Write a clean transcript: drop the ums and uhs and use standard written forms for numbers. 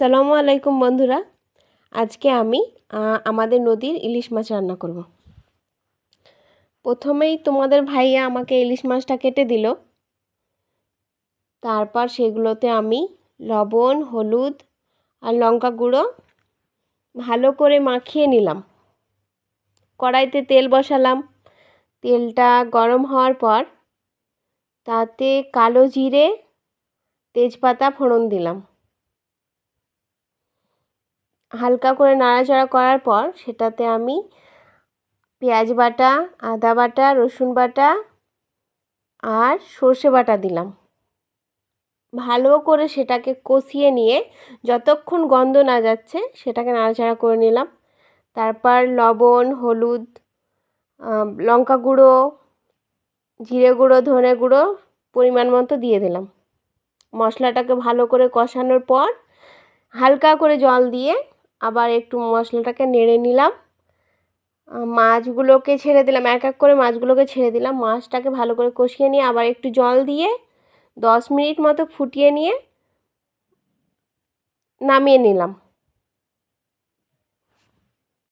আসসালামু আলাইকুম বন্ধুরা। আজকে আমি আমাদের নদীর ইলিশ মাছ রান্না করব। প্রথমেই তোমাদের ভাইয়া আমাকে ইলিশ মাছটা কেটে দিল। তারপর সেগুলোতে আমি লবণ, হলুদ আর লঙ্কা গুঁড়ো ভালো করে মাখিয়ে নিলাম। কড়াইতে তেল বসালাম। তেলটা গরম হওয়ার পর তাতে কালো জিরে, তেজপাতা ফোড়ন দিলাম। হালকা করে নাড়াচাড়া করার পর সেটাতে আমি পেঁয়াজ বাটা, আদা বাটা, রসুন বাটা আর সর্ষে বাটা দিলাম। ভালো করে সেটাকে কষিয়ে নিয়ে যতক্ষণ গন্ধ না যাচ্ছে সেটাকে নাড়াচাড়া করে নিলাম। তারপর লবণ, হলুদ, লঙ্কা গুঁড়ো, জিরে গুঁড়ো, ধনে গুঁড়ো পরিমাণ মতো দিয়ে দিলাম। মশলাটাকে ভালো করে কষানোর পর হালকা করে জল দিয়ে আবার একটু মশলাটাকে নেড়ে নিলাম। মাছগুলোকে ছেড়ে দিলাম, এক এক করে মাছগুলোকে ছেড়ে দিলাম। মাছটাকে ভালো করে কষিয়ে নিয়ে আবার একটু জল দিয়ে 10 মিনিট মতো ফুটিয়ে নিয়ে নামিয়ে নিলাম।